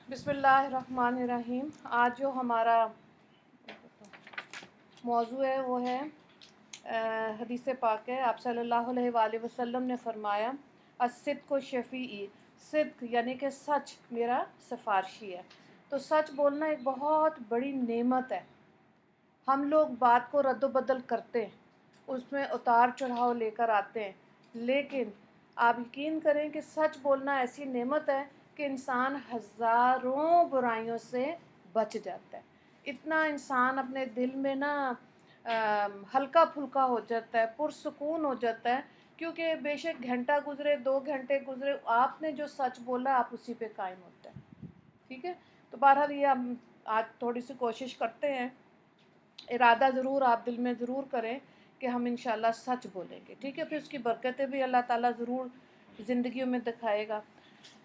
بسم اللہ الرحمن الرحیم۔ آج جو ہمارا موضوع ہے وہ ہے حدیث پاک ہے۔ آپ صلی اللہ علیہ وآلہ وسلم نے فرمایا الصدق شفیعی، صدق یعنی کہ سچ میرا سفارشی ہے۔ تو سچ بولنا ایک بہت بڑی نعمت ہے۔ ہم لوگ بات کو رد و بدل کرتے ہیں، اس میں اتار چڑھاؤ لے کر آتے ہیں، لیکن آپ یقین کریں کہ سچ بولنا ایسی نعمت ہے کہ انسان ہزاروں برائیوں سے بچ جاتا ہے۔ اتنا انسان اپنے دل میں نا ہلکا پھلکا ہو جاتا ہے، پرسکون ہو جاتا ہے، کیونکہ بے شک گھنٹہ گزرے 2 گھنٹے گزرے، آپ نے جو سچ بولا آپ اسی پہ قائم ہوتا ہے۔ ٹھیک ہے، تو بہرحال یہ ہم آج تھوڑی سی کوشش کرتے ہیں، ارادہ ضرور آپ دل میں ضرور کریں کہ ہم انشاءاللہ سچ بولیں گے۔ ٹھیک ہے، پھر اس کی برکتیں بھی اللہ تعالیٰ ضرور زندگیوں میں دکھائے گا۔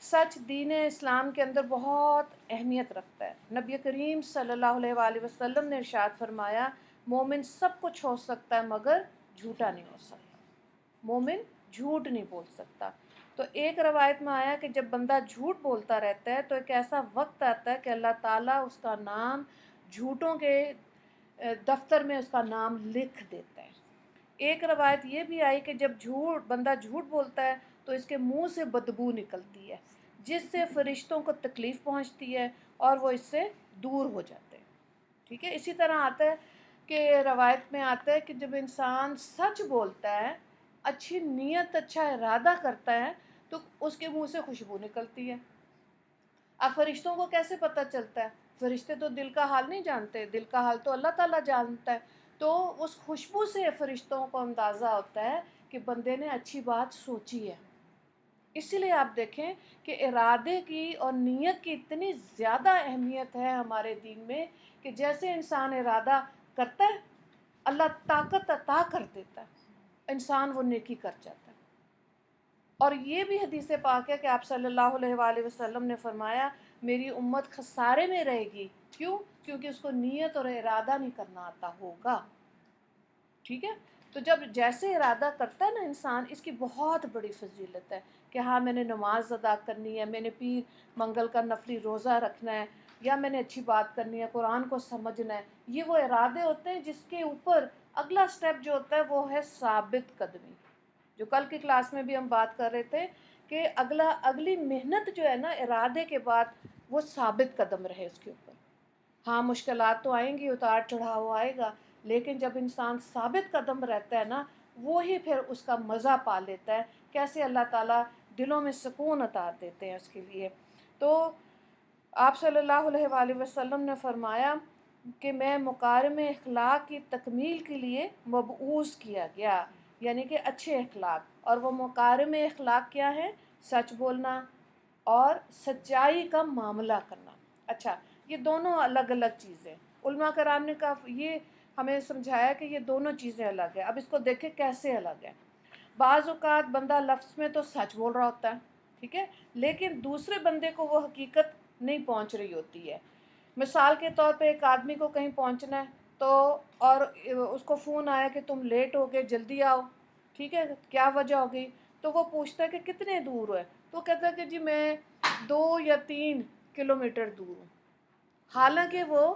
سچ دین اسلام کے اندر بہت اہمیت رکھتا ہے۔ نبی کریم صلی اللہ علیہ وآلہ وسلم نے ارشاد فرمایا مومن سب کچھ ہو سکتا ہے مگر جھوٹا نہیں ہو سکتا۔ مومن جھوٹ نہیں بول سکتا۔ تو ایک روایت میں آیا کہ جب بندہ جھوٹ بولتا رہتا ہے تو ایک ایسا وقت آتا ہے کہ اللہ تعالیٰ اس کا نام جھوٹوں کے دفتر میں اس کا نام لکھ دیتا ہے۔ ایک روایت یہ بھی آئی کہ جب بندہ جھوٹ بولتا ہے تو اس کے منہ سے بدبو نکلتی ہے، جس سے فرشتوں کو تکلیف پہنچتی ہے اور وہ اس سے دور ہو جاتے ہیں۔ ٹھیک ہے، اسی طرح آتا ہے کہ روایت میں آتا ہے کہ جب انسان سچ بولتا ہے، اچھی نیت اچھا ارادہ کرتا ہے تو اس کے منہ سے خوشبو نکلتی ہے۔ اب فرشتوں کو کیسے پتہ چلتا ہے؟ فرشتے تو دل کا حال نہیں جانتے، دل کا حال تو اللہ تعالیٰ جانتا ہے۔ تو اس خوشبو سے فرشتوں کو اندازہ ہوتا ہے کہ بندے نے اچھی بات سوچی ہے۔ اسی لیے آپ دیکھیں کہ ارادے کی اور نیت کی اتنی زیادہ اہمیت ہے ہمارے دین میں کہ جیسے انسان ارادہ کرتا ہے اللہ طاقت عطا کر دیتا ہے، انسان وہ نیکی کر جاتا ہے۔ اور یہ بھی حدیث پاک ہے کہ آپ صلی اللہ علیہ وآلہ وسلم نے فرمایا میری امت خسارے میں رہے گی۔ کیوں؟ کیونکہ اس کو نیت اور ارادہ نہیں کرنا آتا ہوگا۔ ٹھیک ہے، تو جب جیسے ارادہ کرتا ہے نا انسان، اس کی بہت بڑی فضیلت ہے کہ ہاں میں نے نماز ادا کرنی ہے، میں نے پیر منگل کا نفلی روزہ رکھنا ہے، یا میں نے اچھی بات کرنی ہے، قرآن کو سمجھنا ہے۔ یہ وہ ارادے ہوتے ہیں جس کے اوپر اگلا سٹیپ جو ہوتا ہے وہ ہے ثابت قدمی، جو کل کی کلاس میں بھی ہم بات کر رہے تھے کہ اگلی محنت جو ہے نا ارادے کے بعد وہ ثابت قدم رہے اس کے اوپر۔ ہاں مشکلات تو آئیں گی، اتار چڑھاؤ آئے گا، لیکن جب انسان ثابت قدم رہتا ہے نا وہی پھر اس کا مزہ پا لیتا ہے، کیسے اللہ تعالیٰ دلوں میں سکون عطا دیتے ہیں اس کے لیے۔ تو آپ صلی اللہ علیہ وآلہ وسلم نے فرمایا کہ میں مکارم اخلاق کی تکمیل کے لیے مبعوث کیا گیا، یعنی کہ اچھے اخلاق۔ اور وہ مکارم اخلاق کیا ہے؟ سچ بولنا اور سچائی کا معاملہ کرنا۔ اچھا، یہ دونوں الگ الگ چیزیں، علماء کرام نے کہا یہ ہمیں سمجھایا کہ یہ دونوں چیزیں الگ ہیں۔ اب اس کو دیکھیں کیسے الگ ہے۔ بعض اوقات بندہ لفظ میں تو سچ بول رہا ہوتا ہے، ٹھیک ہے، لیکن دوسرے بندے کو وہ حقیقت نہیں پہنچ رہی ہوتی ہے۔ مثال کے طور پہ ایک آدمی کو کہیں پہنچنا ہے تو اور اس کو فون آیا کہ تم لیٹ ہو گئے، جلدی آؤ، ٹھیک ہے، کیا وجہ ہو گئی؟ تو وہ پوچھتا ہے کہ کتنے دور ہے؟ تو وہ کہتا ہے کہ جی میں 2 یا 3 کلومیٹر دور ہوں، حالانکہ وہ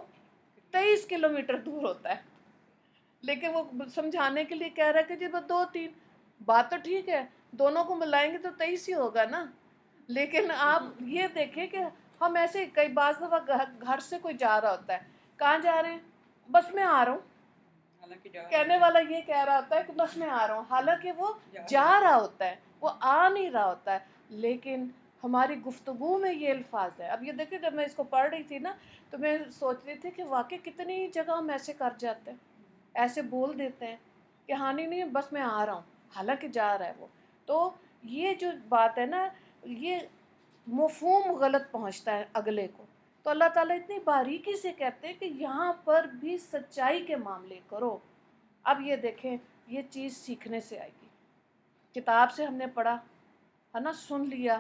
23 کلومیٹر دور ہوتا ہے، لیکن وہ سمجھانے کے لیے کہہ رہا ہے کہ جی بس 2 3، بات تو ٹھیک ہے، دونوں کو ملائیں گے تو 23 ہی ہوگا نا۔ لیکن آپ یہ دیکھیں کہ ہم ایسے کئی بعض دفعہ گھر سے کوئی جا رہا ہوتا ہے، کہاں جا رہے ہیں؟ بس میں آ رہا ہوں، کہنے والا یہ کہہ رہا ہوتا ہے کہ بس میں آ رہا ہوں، حالانکہ وہ جا رہا ہوتا ہے، وہ آ نہیں رہا ہوتا ہے، لیکن ہماری گفتگو میں یہ الفاظ ہے۔ اب یہ دیکھیں جب میں اس کو پڑھ رہی تھی نا تو میں سوچ رہی تھی کہ واقعی کتنی جگہ ہم ایسے کر جاتے ہیں، ایسے بول دیتے ہیں کہ ہاں نہیں بس میں آ رہا ہوں، حالانکہ جا رہا ہے وہ۔ تو یہ جو بات ہے نا یہ مفہوم غلط پہنچتا ہے اگلے کو، تو اللہ تعالیٰ اتنی باریکی سے کہتے ہیں کہ یہاں پر بھی سچائی کے معاملے کرو۔ اب یہ دیکھیں یہ چیز سیکھنے سے آئے گی، کتاب سے ہم نے پڑھا ہے نا، سن لیا،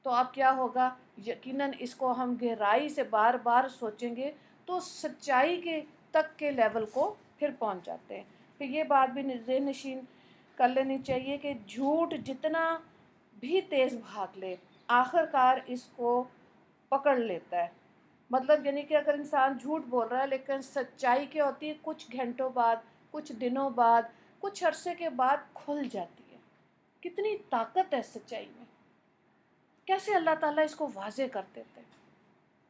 تو اب کیا ہوگا؟ یقیناً اس کو ہم گہرائی سے بار بار سوچیں گے تو سچائی کے تک کے لیول کو پھر پہنچ جاتے ہیں۔ پھر یہ بات بھی ذہن نشین کر لینی چاہیے کہ جھوٹ جتنا بھی تیز بھاگ لے آخر کار اس کو پکڑ لیتا ہے. مطلب یعنی کہ اگر انسان جھوٹ بول رہا ہے لیکن سچائی کیا ہوتی ہے کچھ گھنٹوں بعد، کچھ دنوں بعد، کچھ عرصے کے بعد کھل جاتی ہے. کتنی طاقت ہے سچائی میں. کیسے اللہ تعالیٰ اس کو واضح کر دیتے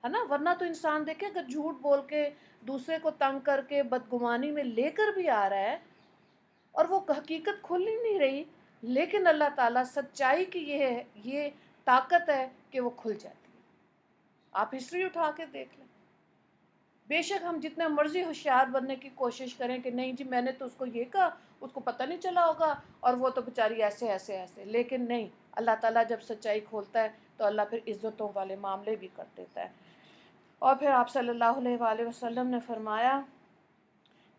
ہے نا. ورنہ تو انسان دیکھے اگر جھوٹ بول کے دوسرے کو تنگ کر کے بدگمانی میں لے کر بھی آ رہا ہے اور وہ حقیقت کھل ہی نہیں رہی، لیکن اللہ تعالیٰ سچائی کی یہ طاقت ہے کہ وہ کھل جاتی ہے. آپ ہسٹری اٹھا کے دیکھ لیں. بے شک ہم جتنا مرضی ہوشیار بننے کی کوشش کریں کہ نہیں جی میں نے تو اس کو یہ کہا، اس کو پتہ نہیں چلا ہوگا اور وہ تو بیچاری ایسے ایسے ایسے، لیکن نہیں، اللہ تعالیٰ جب سچائی کھولتا ہے تو اللہ پھر عزتوں والے معاملے بھی کر دیتا ہے. اور پھر آپ صلی اللہ علیہ وآلہ وسلم نے فرمایا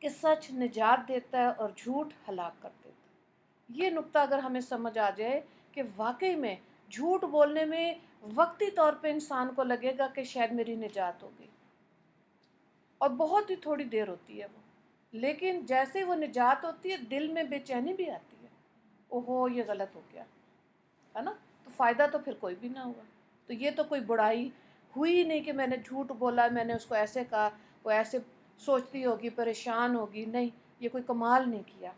کہ سچ نجات دیتا ہے اور جھوٹ ہلاک کر دیتا ہے. یہ نقطہ اگر ہمیں سمجھ آ جائے کہ واقعی میں جھوٹ بولنے میں وقتی طور پہ انسان کو لگے گا کہ شاید میری نجات ہو گئی، اور بہت ہی تھوڑی دیر ہوتی ہے وہ، لیکن جیسے وہ نجات ہوتی ہے دل میں بے چینی بھی آتی ہے. اوہو یہ غلط ہو گیا ہے نا. تو فائدہ تو پھر کوئی بھی نہ ہوا. تو یہ تو کوئی بڑائی ہوئی ہی نہیں کہ میں نے جھوٹ بولا، میں نے اس کو ایسے کہا، وہ ایسے سوچتی ہوگی، پریشان ہوگی. نہیں، یہ کوئی کمال نہیں کیا.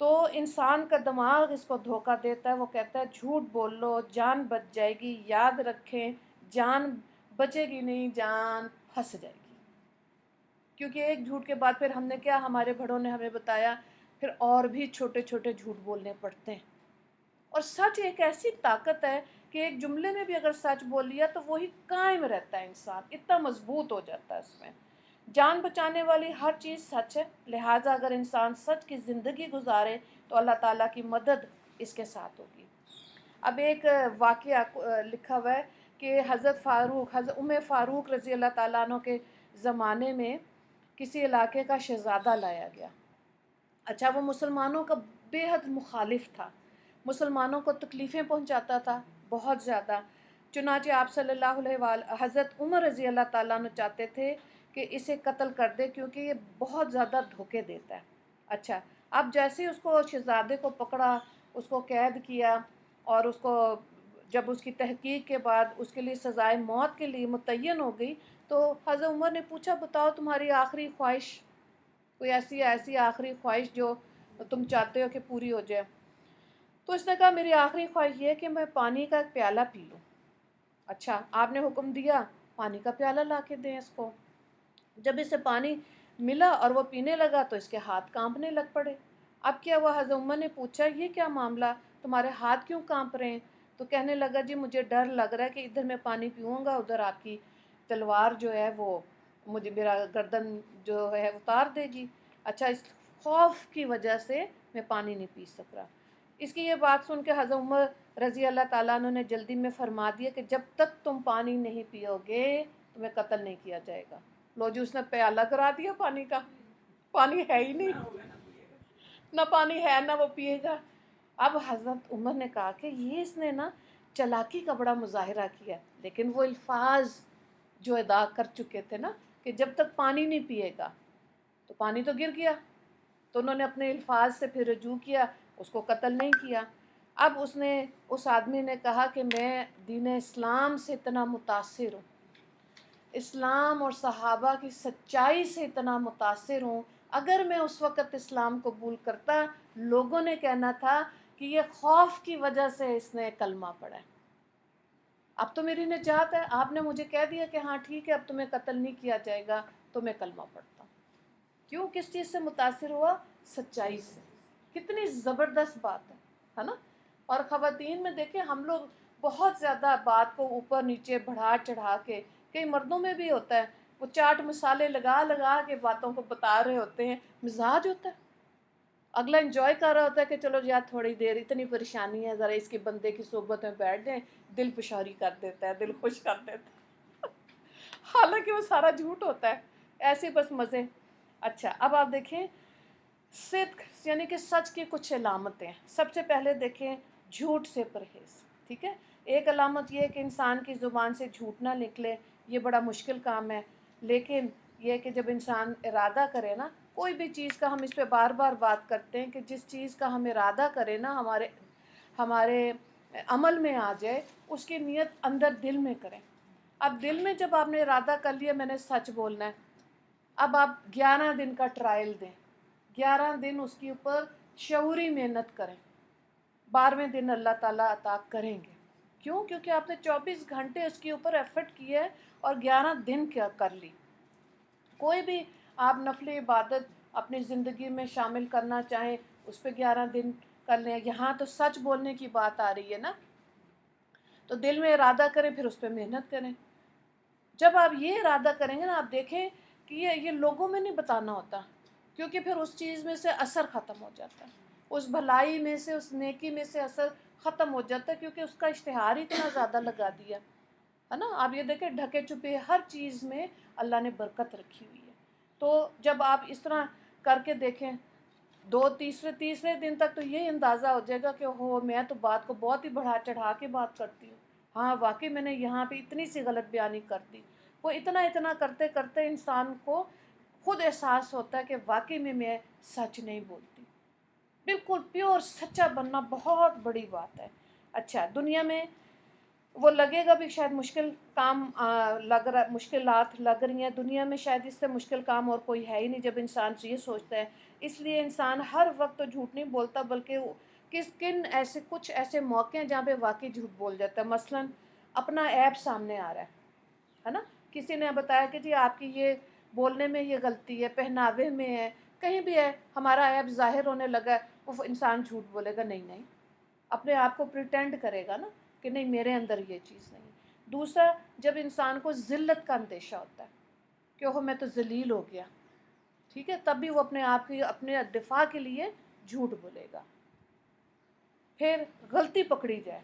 تو انسان کا دماغ اس کو دھوکہ دیتا ہے. وہ کہتا ہے جھوٹ بول لو جان بچ جائے گی. یاد رکھیں جان بچے گی نہیں، جان پھنس جائے گی. کیونکہ ایک جھوٹ کے بعد پھر ہم نے کیا، ہمارے بڑوں نے ہمیں بتایا، پھر اور بھی چھوٹے چھوٹے جھوٹ بولنے پڑتے ہیں. اور سچ ایک ایسی طاقت ہے کہ ایک جملے میں بھی اگر سچ بول لیا تو وہی قائم رہتا ہے. انسان اتنا مضبوط ہو جاتا ہے اس میں. جان بچانے والی ہر چیز سچ ہے، لہٰذا اگر انسان سچ کی زندگی گزارے تو اللہ تعالیٰ کی مدد اس کے ساتھ ہوگی. اب ایک واقعہ لکھا ہوا ہے کہ حضرت ام فاروق رضی اللہ تعالیٰ عنہ کے زمانے میں کسی علاقے کا شہزادہ لایا گیا. اچھا، وہ مسلمانوں کا بے حد مخالف تھا، مسلمانوں کو تکلیفیں پہنچاتا تھا بہت زیادہ. چنانچہ آپ صلی اللہ علیہ وآلہ حضرت عمر رضی اللہ تعالیٰ عنہ چاہتے تھے کہ اسے قتل کر دے کیونکہ یہ بہت زیادہ دھوکے دیتا ہے. اچھا، اب جیسے اس کو شہزادے کو پکڑا، اس کو قید کیا، اور اس کو جب اس کی تحقیق کے بعد اس کے لیے سزائے موت کے لیے متعین ہو گئی تو حضرت عمر نے پوچھا بتاؤ تمہاری آخری خواہش، کوئی ایسی آخری خواہش جو تم چاہتے ہو کہ پوری ہو جائے. تو اس نے کہا میری آخری خواہش یہ ہے کہ میں پانی کا ایک پیالہ پی لوں. اچھا، آپ نے حکم دیا پانی کا پیالہ لا کے دیں اس کو. جب اسے پانی ملا اور وہ پینے لگا تو اس کے ہاتھ کانپنے لگ پڑے. اب کیا ہوا، حضرت عمر نے پوچھا یہ کیا معاملہ، تمہارے ہاتھ کیوں کانپ رہے ہیں؟ تو کہنے لگا جی مجھے ڈر لگ رہا ہے کہ ادھر میں پانی پیوں گا ادھر آپ کی تلوار جو ہے وہ مجھے میرا گردن جو ہے اتار دے گی. اچھا، اس خوف کی وجہ سے میں پانی نہیں پی سک رہا. اس کی یہ بات سن کے حضرت عمر رضی اللہ تعالیٰ عنہ نے جلدی میں فرما دیا کہ جب تک تم پانی نہیں پیو گے تمہیں قتل نہیں کیا جائے گا. لو جی، اس نے پیالہ کرا دیا پانی کا. پانی ہے ہی نہیں، نہ پانی ہے نہ وہ پیے گا. اب حضرت عمر نے کہا کہ یہ اس نے نا چلاکی کا بڑا مظاہرہ کیا، لیکن وہ الفاظ جو ادا کر چکے تھے نا کہ جب تک پانی نہیں پیے گا، تو پانی تو گر گیا. تو انہوں نے اپنے الفاظ سے پھر رجوع کیا، اس کو قتل نہیں کیا. اب اس آدمی نے کہا کہ میں دین اسلام سے اتنا متاثر ہوں، اسلام اور صحابہ کی سچائی سے اتنا متاثر ہوں، اگر میں اس وقت اسلام قبول کرتا لوگوں نے کہنا تھا کہ یہ خوف کی وجہ سے اس نے کلمہ پڑھا ہے. اب تو میری نجات ہے، آپ نے مجھے کہہ دیا کہ ہاں ٹھیک ہے اب تمہیں قتل نہیں کیا جائے گا تو میں کلمہ پڑھتا ہوں. کیوں، کس چیز سے متاثر ہوا؟ سچائی سے. کتنی زبردست بات ہے نا. اور خواتین میں دیکھیں ہم لوگ بہت زیادہ بات کو اوپر نیچے بڑھا چڑھا کے، کئی مردوں میں بھی ہوتا ہے، وہ چاٹ مسالے لگا لگا کے باتوں کو بتا رہے ہوتے ہیں. مزاج ہوتا ہے، اگلا انجوائے کر رہا ہوتا ہے کہ چلو یار تھوڑی دیر اتنی پریشانی ہے ذرا اس کے بندے کی صحبت میں بیٹھ جائیں، دل پشاری کر دیتا ہے، دل خوش کر دیتا ہے. حالانکہ وہ سارا جھوٹ ہوتا ہے، ایسے بس مزے. اچھا، اب آپ دیکھیں صدق یعنی کہ سچ کی کچھ علامتیں. سب سے پہلے دیکھیں جھوٹ سے پرہیز. ٹھیک ہے، ایک علامت یہ ہے کہ انسان کی زبان سے جھوٹ نہ نکلے. یہ بڑا مشکل کام ہے، لیکن یہ کہ جب انسان ارادہ کرے نا کوئی بھی چیز کا، ہم اس پہ بار بار بات کرتے ہیں کہ جس چیز کا ہم ارادہ کریں نا ہمارے عمل میں آ جائے، اس کی نیت اندر دل میں کریں. اب دل میں جب آپ نے ارادہ کر لیا میں نے سچ بولنا ہے، اب آپ 11 دن کا ٹرائل دیں، 11 دن اس کے اوپر شعوری محنت کریں، 12ویں دن اللہ تعالیٰ عطا کریں گے۔ کیوں؟ کیونکہ آپ نے 24 گھنٹے اس کے اوپر ایفرٹ کیا ہے اور 11 دن کیا کر لی۔ کوئی بھی آپ نفل عبادت اپنی زندگی میں شامل کرنا چاہیں اس پہ 11 دن کر لیں۔ یہاں تو سچ بولنے کی بات آ رہی ہے نا، تو دل میں ارادہ کریں پھر اس پہ محنت کریں۔ جب آپ یہ ارادہ کریں گے نا، آپ دیکھیں کہ یہ لوگوں میں نہیں بتانا ہوتا، کیونکہ پھر اس چیز میں سے اثر ختم ہو جاتا ہے، اس بھلائی میں سے، اس نیکی میں سے اثر ختم ہو جاتا ہے، کیونکہ اس کا اشتہار ہی اتنا زیادہ لگا دیا ہے نا۔ آپ یہ دیکھیں ڈھکے چھپے ہر چیز میں اللہ نے برکت رکھی ہوئی ہے۔ تو جب آپ اس طرح کر کے دیکھیں، تیسرے دن تک تو یہ اندازہ ہو جائے گا کہ ہو میں تو بات کو بہت ہی بڑھا چڑھا کے بات کرتی ہوں، ہاں واقعی میں نے یہاں پہ اتنی سی غلط بیانی کر دی۔ وہ اتنا کرتے کرتے انسان کو خود احساس ہوتا ہے کہ واقعی میں سچ نہیں بولتی۔ بالکل پیور سچا بننا بہت بڑی بات ہے۔ اچھا، دنیا میں وہ لگے گا بھی شاید مشکل کام مشکلات لگ رہی ہیں دنیا میں، شاید اس سے مشکل کام اور کوئی ہے ہی نہیں جب انسان یہ سوچتا ہے۔ اس لیے انسان ہر وقت تو جھوٹ نہیں بولتا، بلکہ کچھ ایسے موقع ہیں جہاں پہ واقعی جھوٹ بول جاتا ہے۔ مثلاً اپنا عیب سامنے آ رہا ہے نا، کسی نے بتایا کہ جی آپ کی یہ بولنے میں یہ غلطی ہے، پہناوے میں ہے، کہیں بھی ہے، ہمارا عیب ظاہر ہونے لگا ہے، وہ انسان جھوٹ بولے گا نہیں، اپنے آپ کو پریٹینڈ کرے گا نا کہ نہیں میرے اندر یہ چیز نہیں۔ دوسرا، جب انسان کو ذلت کا اندیشہ ہوتا ہے کہ اوہ میں تو ذلیل ہو گیا، ٹھیک ہے، تب بھی وہ اپنے آپ کی اپنے دفاع کے لیے جھوٹ بولے گا۔ پھر غلطی پکڑی جائے،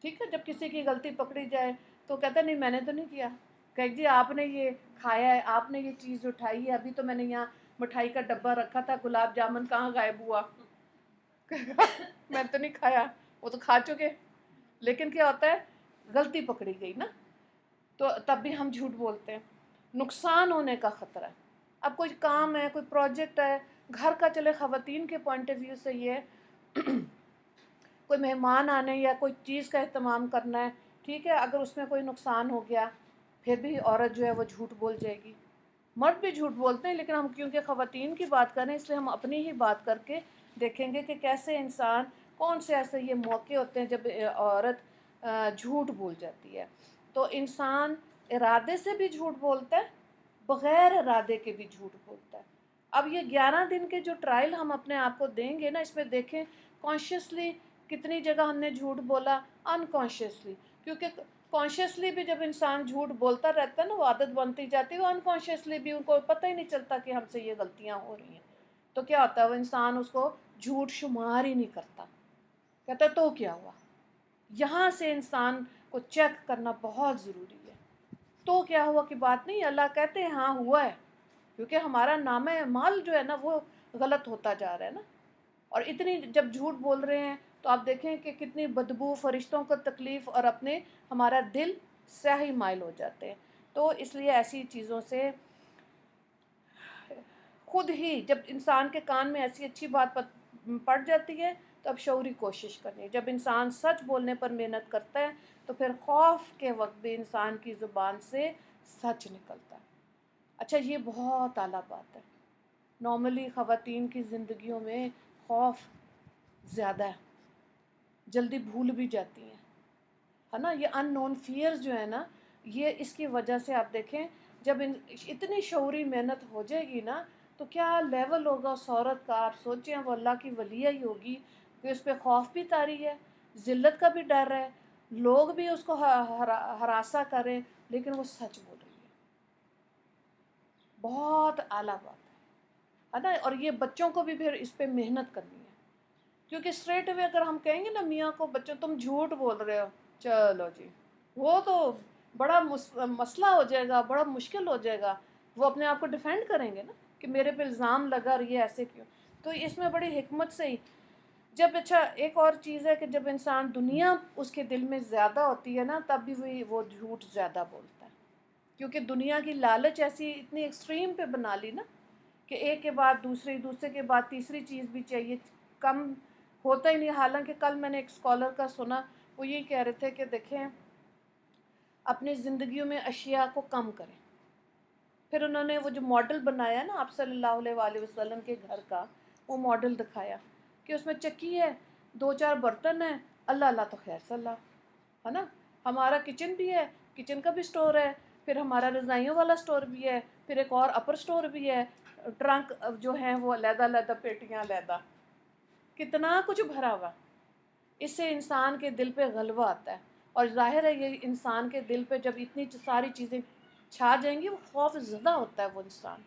ٹھیک ہے، جب کسی کی غلطی پکڑی جائے تو کہتا ہے نہیں میں نے تو نہیں کیا، کہ جی آپ نے یہ کھایا ہے، آپ نے یہ چیز اٹھائی ہے، ابھی تو میں نے یہاں مٹھائی کا ڈبہ رکھا تھا، گلاب جامن کہاں غائب ہوا؟ میں تو نہیں کھایا، وہ تو کھا چکے۔ لیکن کیا ہوتا ہے، غلطی پکڑی گئی نا، تو تب بھی ہم جھوٹ بولتے ہیں۔ نقصان ہونے کا خطرہ ہے۔ اب کوئی کام ہے، کوئی پروجیکٹ ہے، گھر کا، چلے خواتین کے پوائنٹ آف ویو سے یہ کوئی مہمان آنے یا کوئی چیز کا اہتمام کرنا ہے، ٹھیک ہے، اگر اس میں کوئی نقصان ہو گیا پھر بھی عورت جو ہے وہ جھوٹ بول جائے گی۔ مرد بھی جھوٹ بولتے ہیں، لیکن ہم کیونکہ خواتین کی بات کر رہے ہیں اس لیے ہم اپنی ہی بات کر کے دیکھیں گے کہ کیسے انسان، کون سے ایسے یہ موقع ہوتے ہیں جب عورت جھوٹ بول جاتی ہے۔ تو انسان ارادے سے بھی جھوٹ بولتا ہے، بغیر ارادے کے بھی جھوٹ بولتا ہے۔ اب یہ 11 دن کے جو ٹرائل ہم اپنے آپ کو دیں گے نا، اس میں دیکھیں کانشیسلی کتنی جگہ ہم نے جھوٹ بولا، انکانشیسلی، کیونکہ کانشیسلی بھی جب انسان جھوٹ بولتا رہتا ہے نا، وہ عادت بنتی جاتی ہے، وہ انکانشیسلی بھی ان کو پتہ ہی نہیں چلتا کہ ہم سے یہ غلطیاں ہو رہی ہیں، تو کیا ہوتا ہے وہ انسان اس کو جھوٹ شمار ہی نہیں کرتا، کہتا ہے تو کیا ہوا۔ یہاں سے انسان کو چیک کرنا بہت ضروری ہے۔ تو کیا ہوا کی بات نہیں، اللہ کہتے ہیں ہاں ہوا ہے، کیونکہ ہمارا نامہ اعمال جو ہے نا وہ غلط ہوتا جا رہا ہے نا، اور اتنی جب جھوٹ بول رہے ہیں تو آپ دیکھیں کہ کتنی بدبو، فرشتوں کو تکلیف، اور ہمارا دل سیاہی مائل ہو جاتے ہیں۔ تو اس لیے ایسی چیزوں سے خود ہی جب انسان کے کان میں ایسی اچھی بات پڑ جاتی ہے تو اب شعوری کوشش کرنی ہے۔ جب انسان سچ بولنے پر محنت کرتا ہے تو پھر خوف کے وقت بھی انسان کی زبان سے سچ نکلتا ہے۔ اچھا، یہ بہت اعلیٰ بات ہے۔ نارملی خواتین کی زندگیوں میں خوف زیادہ ہے، جلدی بھول بھی جاتی ہیں، ہے نا، یہ ان نون فیئرز جو ہے نا، یہ اس کی وجہ سے آپ دیکھیں جب اتنی شعوری محنت ہو جائے گی نا تو کیا لیول ہوگا اس عورت کا، آپ سوچیں وہ اللہ کی ولیہ ہی ہوگی کہ اس پہ خوف بھی طاری ہے، ذلت کا بھی ڈر ہے، لوگ بھی اس کو ہراساں کریں لیکن وہ سچ بول رہی ہے۔ بہت اعلیٰ بات ہے نا، اور یہ بچوں کو بھی پھر اس پہ محنت کرنی ہے، کیونکہ اسٹریٹ اوے اگر ہم کہیں گے نا میاں کو بچوں تم جھوٹ بول رہے ہو، چلو جی وہ تو بڑا مسئلہ ہو جائے گا، بڑا مشکل ہو جائے گا، وہ اپنے آپ کو ڈیفینڈ کریں گے نا کہ میرے پہ الزام لگا اور یہ ایسے کیوں۔ تو اس میں بڑی حکمت سے ہی جب، اچھا ایک اور چیز ہے کہ جب انسان دنیا اس کے دل میں زیادہ ہوتی ہے نا تب بھی وہ جھوٹ زیادہ بولتا ہے، کیونکہ دنیا کی لالچ ایسی اتنی ایکسٹریم پہ بنا لی نا کہ ایک کے بعد دوسرے کے بعد تیسری چیز بھی چاہیے، کم ہوتا ہی نہیں۔ حالانکہ کل میں نے ایک اسکالر کا سنا، وہ یہی کہہ رہے تھے کہ دیکھیں اپنی زندگیوں میں اشیاء کو کم کریں. پھر انہوں نے وہ جو ماڈل بنایا نا آپ صلی اللہ علیہ وآلہ وسلم کے گھر کا، وہ ماڈل دکھایا کہ اس میں چکی ہے، 2-4 برتن ہیں، اللہ اللہ تو خیر صلی اللہ ہے نا. ہمارا کچن بھی ہے، کچن کا بھی سٹور ہے، پھر ہمارا رضائیوں والا سٹور بھی ہے، پھر ایک اور اپر سٹور بھی ہے، ٹرنک جو ہیں وہ علیحدہ علیحدہ، پیٹیاں علیحدہ، کتنا کچھ بھرا ہوا. اس سے انسان کے دل پہ غلبہ آتا ہے، اور ظاہر ہے یہ انسان کے دل پہ جب اتنی ساری چیزیں چھا جائیں گی وہ خوف زدہ ہوتا ہے وہ انسان.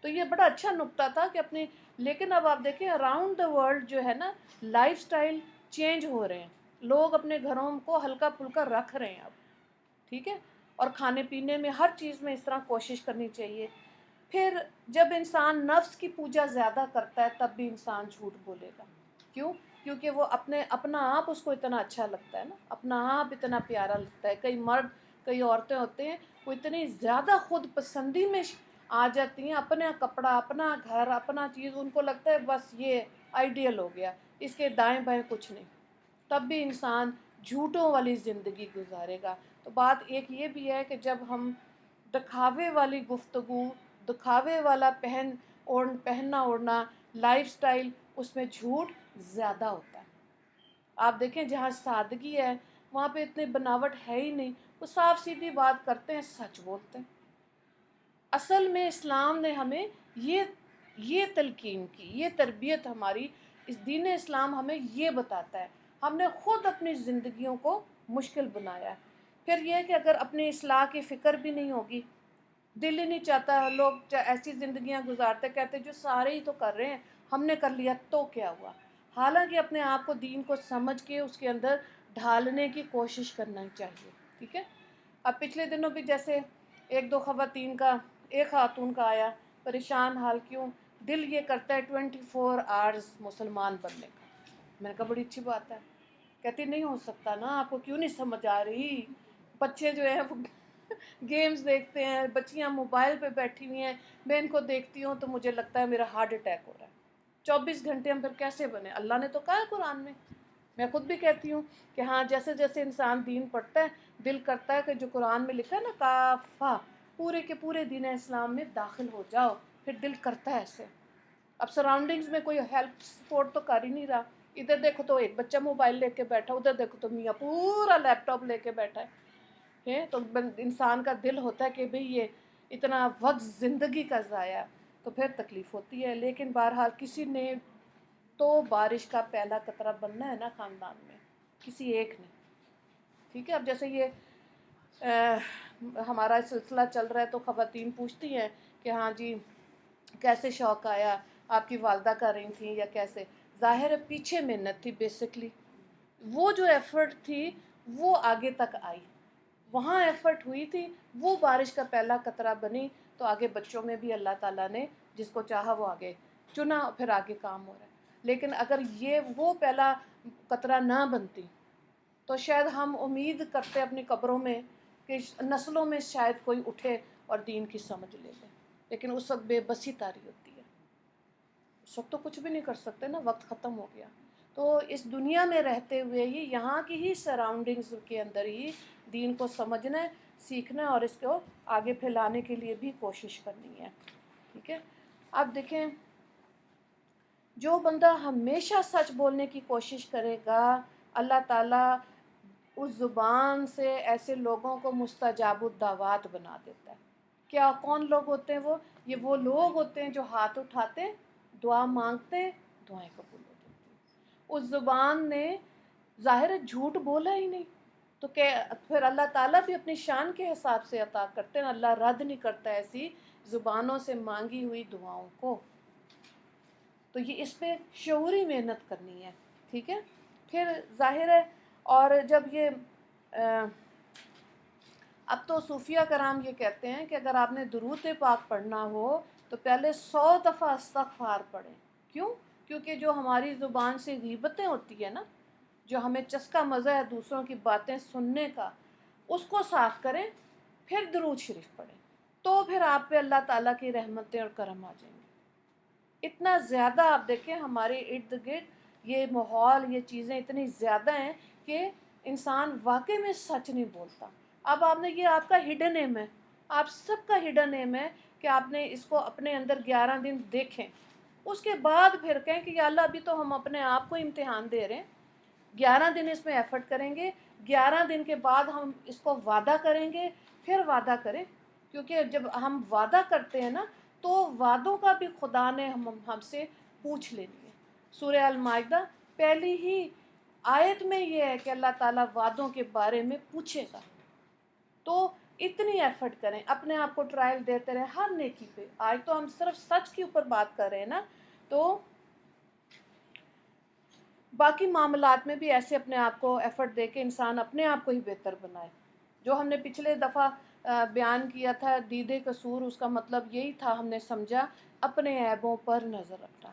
تو یہ بڑا اچھا نکتہ تھا کہ اپنی، لیکن اب آپ دیکھیں اراؤنڈ دا ورلڈ جو ہے نا لائف سٹائل چینج ہو رہے ہیں، لوگ اپنے گھروں کو ہلکا پھلکا رکھ رہے ہیں اب، ٹھیک ہے، اور کھانے پینے میں ہر چیز میں اس طرح کوشش کرنی چاہیے. پھر جب انسان نفس کی پوجا زیادہ کرتا ہے تب بھی انسان جھوٹ بولے گا. کیوں؟ کیونکہ وہ اپنا آپ اس کو اتنا اچھا لگتا ہے نا، اپنا آپ اتنا پیارا لگتا ہے. کئی مرد، کئی عورتیں ہوتے ہیں وہ اتنی زیادہ خود پسندی میں آ جاتی ہیں، اپنا کپڑا، اپنا گھر، اپنا چیز، ان کو لگتا ہے بس یہ آئیڈیل ہو گیا، اس کے دائیں بائیں کچھ نہیں. تب بھی انسان جھوٹوں والی زندگی گزارے گا. تو بات ایک یہ بھی ہے کہ جب ہم دکھاوے والی گفتگو، دکھاوے والا پہننا اوڑھنا، لائف سٹائل، اس میں جھوٹ زیادہ ہوتا ہے. آپ دیکھیں جہاں سادگی ہے وہاں پہ اتنی بناوٹ ہے ہی نہیں، وہ صاف سیدھی بات کرتے ہیں، سچ بولتے ہیں. اصل میں اسلام نے ہمیں یہ تلقین کی، یہ تربیت ہماری، اس دین اسلام ہمیں یہ بتاتا ہے. ہم نے خود اپنی زندگیوں کو مشکل بنایا ہے. پھر یہ کہ اگر اپنی اصلاح کی فکر بھی نہیں ہوگی، دل ہی نہیں چاہتا، لوگ ایسی زندگیاں گزارتے، کہتے جو سارے ہی تو کر رہے ہیں ہم نے کر لیا تو کیا ہوا. حالانکہ اپنے آپ کو دین کو سمجھ کے اس کے اندر ڈھالنے کی کوشش کرنا چاہیے. ٹھیک ہے. اب پچھلے دنوں بھی جیسے ایک دو خواتین کا، ایک خاتون کا آیا پریشان حال، کیوں؟ دل یہ کرتا ہے 24 آورز مسلمان بننے کا. میں نے کہا بڑی اچھی بات ہے. کہتی نہیں ہو سکتا نا، آپ کو کیوں نہیں سمجھ آ رہی؟ بچے جو ہیں وہ گیمز دیکھتے ہیں، بچیاں موبائل پہ بیٹھی ہوئی ہیں، میں ان کو دیکھتی ہوں تو مجھے لگتا ہے میرا ہارٹ اٹیک ہو رہا ہے. 24 گھنٹے ہم پھر کیسے بنے؟ اللہ نے تو کہا ہے قرآن میں. میں خود بھی کہتی ہوں کہ ہاں جیسے جیسے انسان دین پڑھتا ہے دل کرتا ہے کہ جو قرآن میں لکھا ہے نا کافہ، پورے کے پورے دین اسلام میں داخل ہو جاؤ، پھر دل کرتا ہے ایسے. اب سراؤنڈنگز میں کوئی ہیلپ سپورٹ تو کر ہی نہیں رہا. ادھر دیکھو تو ایک بچہ موبائل لے کے بیٹھا، ادھر دیکھو تو میاں پورا لیپ ٹاپ لے کے بیٹھا ہے. تو انسان کا دل ہوتا ہے کہ بھئی یہ اتنا وقت زندگی کا ضائع، تو پھر تکلیف ہوتی ہے. لیکن بہرحال کسی نے تو بارش کا پہلا قطرہ بننا ہے نا خاندان میں، کسی ایک نے. ٹھیک ہے. اب جیسے یہ ہمارا سلسلہ چل رہا ہے تو خواتین پوچھتی ہیں کہ ہاں جی کیسے شوق آیا، آپ کی والدہ کر رہی تھیں یا کیسے؟ ظاہر ہے پیچھے محنت تھی بیسکلی، وہ جو ایفرٹ تھی وہ آگے تک آئی، وہاں ایفرٹ ہوئی تھی، وہ بارش کا پہلا قطرہ بنی، تو آگے بچوں میں بھی اللہ تعالیٰ نے جس کو چاہا وہ آگے چنا، پھر آگے کام ہو رہا ہے. لیکن اگر یہ وہ پہلا قطرہ نہ بنتی تو شاید ہم امید کرتے اپنی قبروں میں کہ نسلوں میں شاید کوئی اٹھے اور دین کی سمجھ لے لے. لیکن اس وقت بے بسی طاری ہوتی ہے، اس وقت تو کچھ بھی نہیں کر سکتے نا، وقت ختم ہو گیا. تو اس دنیا میں رہتے ہوئے ہی یہاں کی ہی سراؤنڈنگز کے اندر ہی دین کو سمجھنا ہے، سیکھنا ہے، اور اس کو آگے پھیلانے کے لیے بھی کوشش کرنی ہے. ٹھیک ہے. اب دیکھیں جو بندہ ہمیشہ سچ بولنے کی کوشش کرے گا اللہ تعالیٰ اس زبان سے ایسے لوگوں کو مستجاب الدعوات بنا دیتا ہے. کیا کون لوگ ہوتے ہیں وہ لوگ ہوتے ہیں جو ہاتھ اٹھاتے، دعا مانگتے، دعائیں قبول ہو جاتی ہیں. اس زبان نے ظاہر ہے جھوٹ بولا ہی نہیں، تو کہ پھر اللہ تعالیٰ بھی اپنی شان کے حساب سے عطا کرتے ہیں. اللہ رد نہیں کرتا ایسی زبانوں سے مانگی ہوئی دعاؤں کو. تو یہ اس پہ شعوری محنت کرنی ہے. ٹھیک ہے. پھر ظاہر ہے، اور جب یہ اب تو صوفیہ کرام یہ کہتے ہیں کہ اگر آپ نے درود پاک پڑھنا ہو تو پہلے 100 دفعہ استغفار پڑھیں. کیوں؟ کیونکہ جو ہماری زبان سے غیبتیں ہوتی ہیں نا، جو ہمیں چسکا مزہ ہے دوسروں کی باتیں سننے کا، اس کو صاف کریں، پھر درود شریف پڑھیں، تو پھر آپ پہ اللہ تعالیٰ کی رحمتیں اور کرم آ جائیں گے. اتنا زیادہ آپ دیکھیں ہمارے ارد گرد یہ ماحول، یہ چیزیں اتنی زیادہ ہیں کہ انسان واقعی میں سچ نہیں بولتا. اب آپ نے یہ آپ کا ہڈن ایم ہے, آپ سب کا ہڈن ایم ہے کہ آپ نے اس کو اپنے اندر 11 دن دیکھیں, اس کے بعد پھر کہیں کہ یا اللہ ابھی تو ہم اپنے آپ کو امتحان دے رہے ہیں, 11 دن اس میں ایفرٹ کریں گے, 11 دن کے بعد ہم اس کو وعدہ کریں گے, پھر وعدہ کریں. کیونکہ جب ہم وعدہ کرتے ہیں نا تو وعدوں کا بھی خدا نے ہم سے پوچھ لینی ہے. سورہ المائدہ پہلی ہی آیت میں یہ ہے کہ اللہ تعالیٰ وعدوں کے بارے میں پوچھے گا. تو اتنی ایفرٹ کریں, اپنے آپ کو ٹرائل دیتے رہیں ہر نیکی پہ. آج تو ہم صرف سچ کے اوپر بات کر رہے ہیں نا, تو باقی معاملات میں بھی ایسے اپنے آپ کو ایفرٹ دے کے انسان اپنے آپ کو ہی بہتر بنائے. جو ہم نے پچھلے دفعہ بیان کیا تھا دید قصور, اس کا مطلب یہی تھا, ہم نے سمجھا اپنے عیبوں پر نظر رکھنا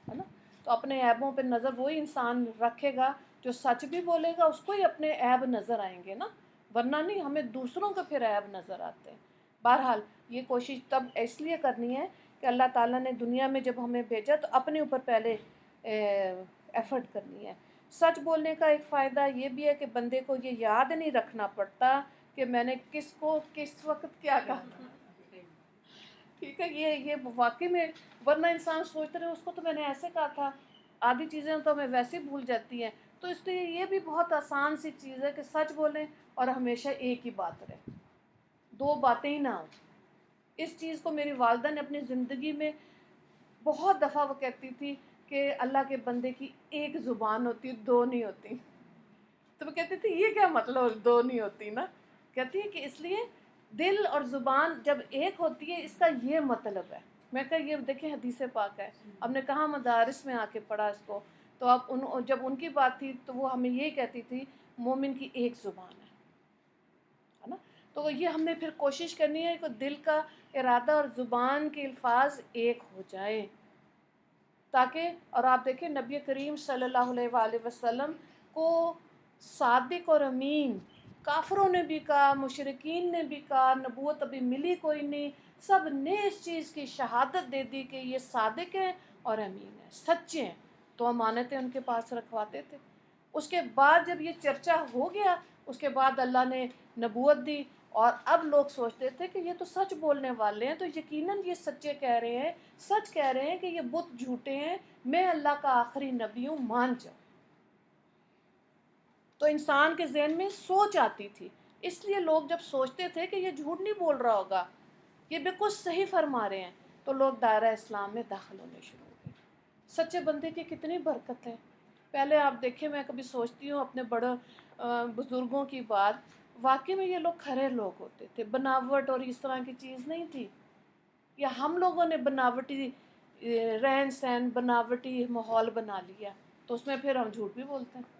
ہے نا. تو اپنے عیبوں پہ نظر وہی انسان رکھے گا جو سچ بھی بولے گا, اس کو ہی اپنے عیب نظر آئیں گے نا, ورنہ نہیں ہمیں دوسروں کے پھر عیب نظر آتے ہیں. بہرحال یہ کوشش تب اس لیے کرنی ہے کہ اللہ تعالیٰ نے دنیا میں جب ہمیں بھیجا تو اپنے اوپر پہلے ایفرٹ کرنی ہے. سچ بولنے کا ایک فائدہ یہ بھی ہے کہ بندے کو یہ یاد نہیں رکھنا پڑتا کہ میں نے کس کو کس وقت کیا کہا تھا. ٹھیک ہے, یہ واقعی میں, ورنہ انسان سوچتے رہے اس کو تو میں نے ایسے کہا تھا, آدھی چیزیں تو ہمیں ویسے بھول جاتی ہیں. تو اس لیے یہ بھی بہت آسان سی چیز ہے کہ سچ بولیں اور ہمیشہ ایک ہی بات رہے, دو باتیں ہی نہ ہوں. اس چیز کو میری والدہ نے اپنی زندگی میں بہت دفعہ وہ کہتی تھی کہ اللہ کے بندے کی ایک زبان ہوتی, دو نہیں ہوتی. تو وہ کہتی تھی یہ کیا مطلب دو نہیں ہوتی نا, کہتی ہے کہ اس لیے دل اور زبان جب ایک ہوتی ہے اس کا یہ مطلب ہے. میں کہا یہ دیکھیں حدیث پاک ہے, ہم نے کہاں مدارس میں آ کے پڑھا اس کو. تو اب جب ان کی بات تھی تو وہ ہمیں یہی کہتی تھی مومن کی ایک زبان ہے نا. تو یہ ہم نے پھر کوشش کرنی ہے کہ دل کا ارادہ اور زبان کے الفاظ ایک ہو جائیں تاکہ, اور آپ دیکھیں نبی کریم صلی اللہ علیہ وآلہ وسلم کو صادق اور امین کافروں نے بھی کہا, مشرکین نے بھی کہا, نبوت ابھی ملی کوئی نہیں, سب نے اس چیز کی شہادت دے دی کہ یہ صادق ہیں اور امین ہیں, سچے ہیں. تو امانتیں ان کے پاس رکھواتے تھے. اس کے بعد جب یہ چرچا ہو گیا, اس کے بعد اللہ نے نبوت دی, اور اب لوگ سوچتے تھے کہ یہ تو سچ بولنے والے ہیں, تو یقیناً یہ سچے کہہ رہے ہیں, سچ کہہ رہے ہیں کہ یہ بت جھوٹے ہیں, میں اللہ کا آخری نبی ہوں, مان جاؤ. تو انسان کے ذہن میں سوچ آتی تھی. اس لیے لوگ جب سوچتے تھے کہ یہ جھوٹ نہیں بول رہا ہوگا, یہ بالکل صحیح فرما رہے ہیں, تو لوگ دائرہ اسلام میں داخل ہونے شروع ہو گئے. سچے بندے کی کتنی برکت ہے. پہلے آپ دیکھیں, میں کبھی سوچتی ہوں اپنے بڑے بزرگوں کی بات, واقعی میں یہ لوگ کھرے لوگ ہوتے تھے, بناوٹ اور اس طرح کی چیز نہیں تھی. یا ہم لوگوں نے بناوٹی رہن سہن, بناوٹی ماحول بنا لیا, تو اس میں پھر ہم جھوٹ بھی بولتے ہیں.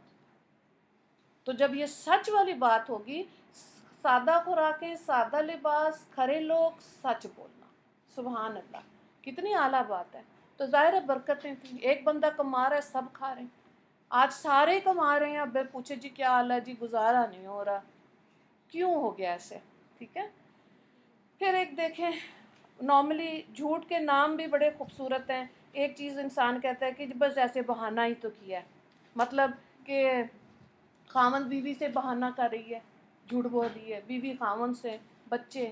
تو جب یہ سچ والی بات ہوگی, سادہ خوراکیں, سادہ لباس, کھرے لوگ, سچ بولنا, سبحان اللہ, کتنی اعلیٰ بات ہے. تو ظاہر برکتیں تھیں. ایک بندہ کما رہا ہے, سب کھا رہے ہیں. آج سارے کما رہے ہیں, اب پوچھے جی کیا حال ہے, جی گزارا نہیں ہو رہا, کیوں ہو گیا ایسے. ٹھیک ہے. پھر ایک دیکھیں, نارملی جھوٹ کے نام بھی بڑے خوبصورت ہیں. ایک چیز انسان کہتا ہے کہ بس ایسے بہانہ ہی تو کیا ہے, مطلب کہ خاوند بیوی سے بہانہ کر رہی ہے, جھوٹ بول رہی ہے, بیوی خاوند سے, بچے.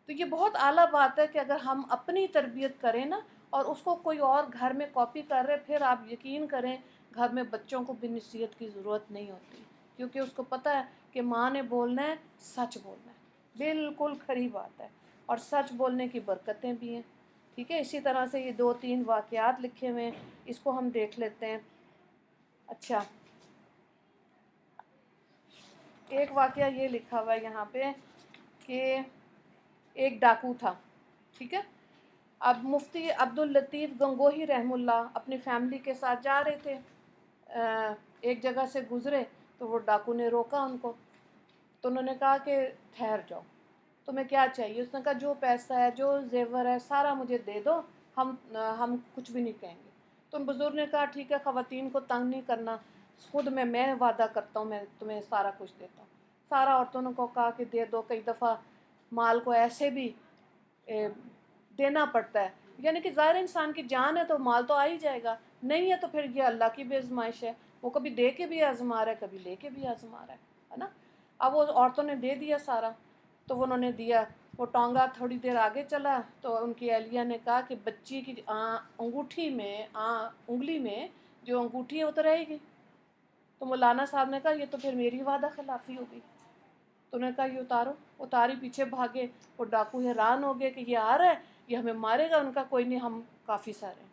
تو یہ بہت اعلیٰ بات ہے کہ اگر ہم اپنی تربیت کریں نا, اور اس کو کوئی اور گھر میں کاپی کر رہے, پھر آپ یقین کریں گھر میں بچوں کو بھی نصیحت کی ضرورت نہیں ہوتی, کیونکہ اس کو پتہ ہے کہ ماں نے بولنا ہے, سچ بولنا ہے. بالکل کھری بات ہے, اور سچ بولنے کی برکتیں بھی ہیں. ٹھیک ہے. اسی طرح سے یہ 2-3 واقعات لکھے ہوئے ہیں, اس کو ہم دیکھ لیتے ہیں. اچھا, ایک واقعہ یہ لکھا ہوا ہے یہاں پہ کہ ایک ڈاکو تھا. ٹھیک ہے. اب مفتی عبداللطیف گنگوہی رحمہ اللہ اپنی فیملی کے ساتھ جا رہے تھے, ایک جگہ سے گزرے تو وہ ڈاکو نے روکا ان کو. تو انہوں نے کہا کہ ٹھہر جاؤ, تمہیں کیا چاہیے. اس نے کہا جو پیسہ ہے, جو زیور ہے, سارا مجھے دے دو, ہم کچھ بھی نہیں کہیں گے. تو بزرگ نے کہا ٹھیک ہے, خواتین کو تنگ نہیں کرنا, خود میں وعدہ کرتا ہوں, میں تمہیں سارا کچھ دیتا ہوں. سارا عورتوں نے کو کہا کہ دے دو. کئی دفعہ مال کو ایسے بھی دینا پڑتا ہے, یعنی کہ ظاہر انسان کی جان ہے تو مال تو آ ہی جائے گا, نہیں ہے تو پھر یہ اللہ کی بھی آزمائش ہے. وہ کبھی دے کے بھی آزما رہا ہے، کبھی لے کے بھی آزما رہا ہے نا. اب وہ عورتوں نے دے دیا سارا، تو انہوں نے دیا، وہ ٹانگا تھوڑی دیر آگے چلا تو ان کی اہلیہ نے کہا کہ بچی کی انگوٹھی میں انگلی میں جو انگوٹھی ہے وہ تو رہے گی. تو مولانا صاحب نے کہا یہ تو پھر میری وعدہ خلافی ہوگی. تو انہوں نے کہا یہ اتارو. اتاری، پیچھے بھاگے. وہ ڈاکو حیران ہو گئے کہ یہ آ رہا ہے، یہ ہمیں مارے گا. ان کا کوئی نہیں، ہم کافی سارے ہیں.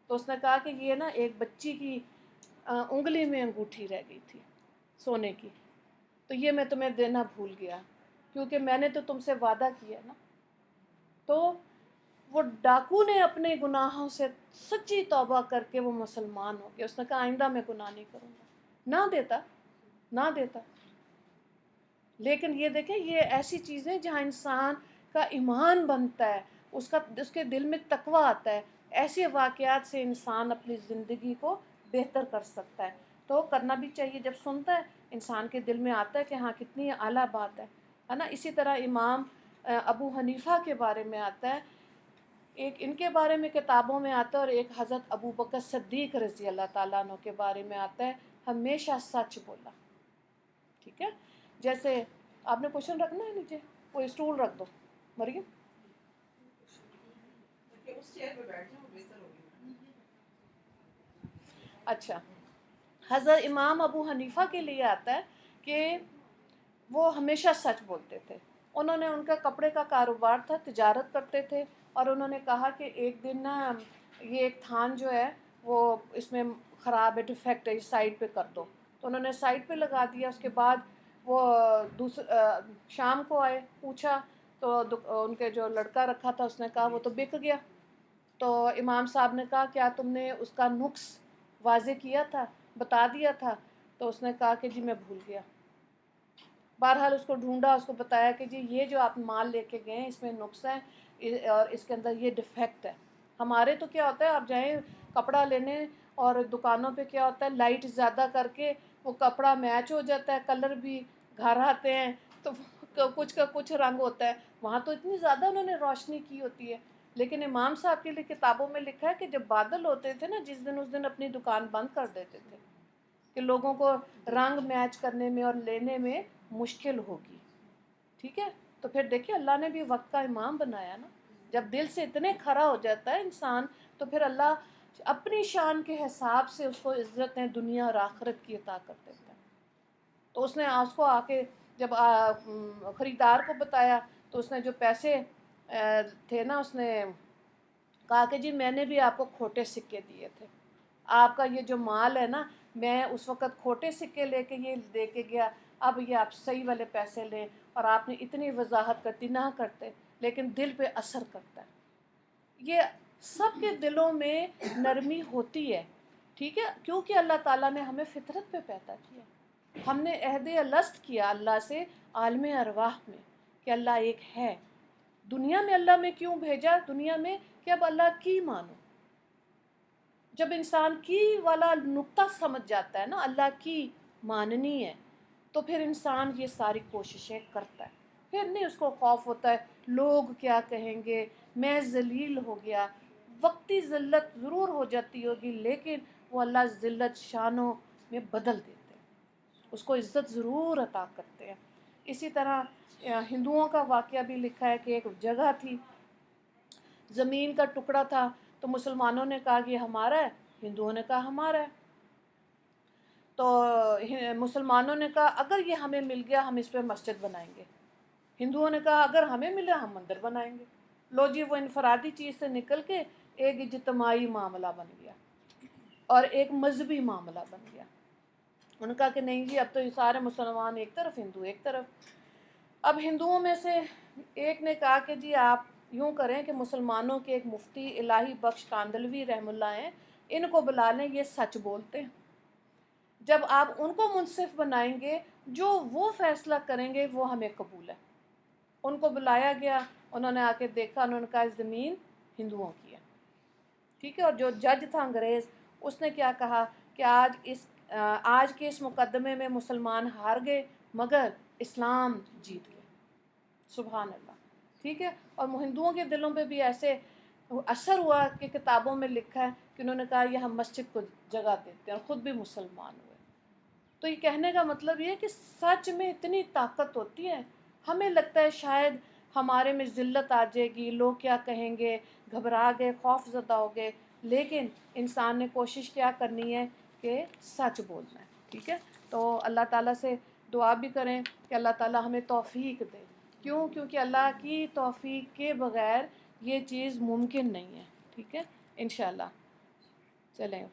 تو اس نے کہا کہ یہ نا ایک بچی کی انگلی میں انگوٹھی رہ گئی تھی سونے کی، تو یہ میں تمہیں دینا بھول گیا کیونکہ میں نے تو تم سے وعدہ کیا نا. تو وہ ڈاکو نے اپنے گناہوں سے سچی توبہ کر کے وہ مسلمان ہو گیا. اس نے کہا آئندہ میں گناہ نہیں کروں گا. نہ دیتا. لیکن یہ دیکھیں، یہ ایسی چیزیں جہاں انسان کا ایمان بنتا ہے، اس کے دل میں تقویٰ آتا ہے. ایسے واقعات سے انسان اپنی زندگی کو بہتر کر سکتا ہے. تو کرنا بھی چاہیے. جب سنتا ہے انسان کے دل میں آتا ہے کہ ہاں کتنی اعلیٰ بات ہے نا. اسی طرح امام ابو حنیفہ کے بارے میں آتا ہے، ایک ان کے بارے میں کتابوں میں آتا ہے، اور ایک حضرت ابو بکر صدیق رضی اللہ تعالیٰ عنہ کے بارے میں آتا ہے، ہمیشہ سچ بولا. ٹھیک ہے، جیسے آپ نے کوشچن رکھنا ہے نیچے، کوئی اسٹول رکھ دو مریم. اچھا، حضرت امام ابو حنیفہ کے لیے آتا ہے کہ وہ ہمیشہ سچ بولتے تھے. ان کا کپڑے کا کاروبار تھا، تجارت کرتے تھے، اور انہوں نے کہا کہ ایک دن نا یہ ایک تھان جو ہے وہ اس میں خراب ہے، ڈیفیکٹ ہے، سائڈ پہ کر دو. تو انہوں نے سائڈ پہ لگا دیا. اس کے بعد وہ شام کو آئے، پوچھا تو ان کے جو لڑکا رکھا تھا اس نے کہا وہ تو بک گیا. تو امام صاحب نے کہا کیا تم نے اس کا نقص واضح کیا تھا، بتا دیا تھا؟ تو اس نے کہا کہ جی میں بھول گیا. بہرحال اس کو ڈھونڈا، اس کو بتایا کہ جی یہ جو آپ مال لے کے گئے ہیں اس میں نقص ہے اور اس کے اندر یہ ڈیفیکٹ ہے. ہمارے تو کیا ہوتا ہے، آپ جائیں کپڑا لینے اور دکانوں پہ کیا ہوتا ہے لائٹ زیادہ کر کے وہ کپڑا میچ ہو جاتا ہے، کلر بھی گھر آتے ہیں تو کچھ کا کچھ رنگ ہوتا ہے. وہاں تو اتنی زیادہ انہوں نے روشنی کی ہوتی ہے. لیکن امام صاحب کے لیے کتابوں میں لکھا ہے کہ جب بادل ہوتے تھے نا اس دن اپنی دکان بند کر دیتے تھے کہ لوگوں کو رنگ میچ کرنے میں اور لینے میں مشکل ہوگی. ٹھیک ہے، تو پھر دیکھیں اللہ نے بھی وقت کا امام بنایا نا. جب دل سے اتنے کھڑا ہو جاتا ہے انسان تو پھر اللہ اپنی شان کے حساب سے اس کو عزتیں دنیا اور آخرت کی عطا کر دیتا ہے. تو اس نے اس کو آ کے جب خریدار کو بتایا تو اس نے جو پیسے تھے نا اس نے کہا کہ جی میں نے بھی آپ کو کھوٹے سکے دیے تھے، آپ کا یہ جو مال ہے نا میں اس وقت کھوٹے سکے لے کے یہ دے کے گیا، اب یہ آپ صحیح والے پیسے لیں. اور آپ نے اتنی وضاحت کرتی نہ کرتے، لیکن دل پہ اثر کرتا ہے. یہ سب کے دلوں میں نرمی ہوتی ہے. ٹھیک ہے، کیونکہ اللہ تعالیٰ نے ہمیں فطرت پہ پیدا کیا. ہم نے عہد الست کیا اللہ سے عالم ارواح میں کہ اللہ ایک ہے. دنیا میں اللہ میں کیوں بھیجا؟ دنیا میں کہ اب اللہ کی مانو. جب انسان کی والا نقطہ سمجھ جاتا ہے نا اللہ کی ماننی ہے تو پھر انسان یہ ساری کوششیں کرتا ہے. پھر نہیں اس کو خوف ہوتا ہے لوگ کیا کہیں گے، میں ذلیل ہو گیا. وقتی ذلت ضرور ہو جاتی ہوگی لیکن وہ اللہ ذلت شانوں میں بدل دیتے ہیں، اس کو عزت ضرور عطا کرتے ہیں. اسی طرح ہندوؤں کا واقعہ بھی لکھا ہے کہ ایک جگہ تھی، زمین کا ٹکڑا تھا، تو مسلمانوں نے کہا کہ یہ ہمارا ہے، ہندوؤں نے کہا ہمارا ہے. تو مسلمانوں نے کہا اگر یہ ہمیں مل گیا ہم اس پہ مسجد بنائیں گے. ہندوؤں نے کہا اگر ہمیں ملا ہم مندر بنائیں گے. لو جی، وہ انفرادی چیز سے نکل کے ایک اجتماعی معاملہ بن گیا اور ایک مذہبی معاملہ بن گیا. انہوں نے کہا کہ نہیں جی اب تو یہ سارے مسلمان ایک طرف، ہندو ایک طرف. اب ہندوؤں میں سے ایک نے کہا کہ جی آپ یوں کریں کہ مسلمانوں کے ایک مفتی الہی بخش کاندلوی رحم اللہ ہیں، ان کو بلا لیں، یہ سچ بولتے ہیں. جب آپ ان کو منصف بنائیں گے جو وہ فیصلہ کریں گے وہ ہمیں قبول ہے. ان کو بلایا گیا، انہوں نے آ کے دیکھا، انہوں نے کہا زمین ہندوؤں کی ہے. ٹھیک ہے، اور جو جج تھا انگریز اس نے کیا کہا کہ آج کے اس مقدمے میں مسلمان ہار گئے مگر اسلام جیت گیا. سبحان اللہ. ٹھیک ہے، اور ہندوؤں کے دلوں پہ بھی ایسے اثر ہوا کہ کتابوں میں لکھا ہے کہ انہوں نے کہا یہ ہم مسجد کو جگہ دیتے ہیں اور خود بھی مسلمان ہوئے. تو یہ کہنے کا مطلب یہ ہے کہ سچ میں اتنی طاقت ہوتی ہے. ہمیں لگتا ہے شاید ہمارے میں ذلت آ جائے گی، لوگ کیا کہیں گے، گھبرا گئے، خوف زدہ ہو گئے، لیکن انسان نے کوشش کیا کرنی ہے کہ سچ بولنا ہے. ٹھیک ہے، تو اللہ تعالیٰ سے دعا بھی کریں کہ اللہ تعالیٰ ہمیں توفیق دے. کیونکہ اللہ کی توفیق کے بغیر یہ چیز ممکن نہیں ہے. ٹھیک ہے انشاءاللہ. چلیں،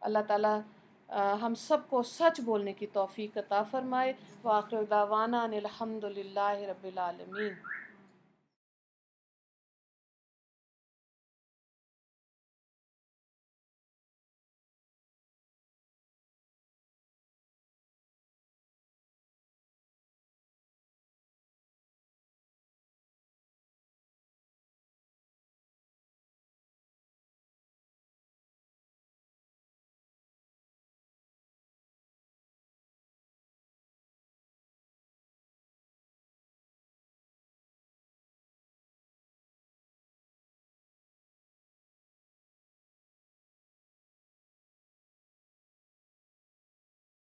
اللہ تعالیٰ ہم سب کو سچ بولنے کی توفیق عطا فرمائے. وآخر دعوانا ان الحمد للہ رب العالمین.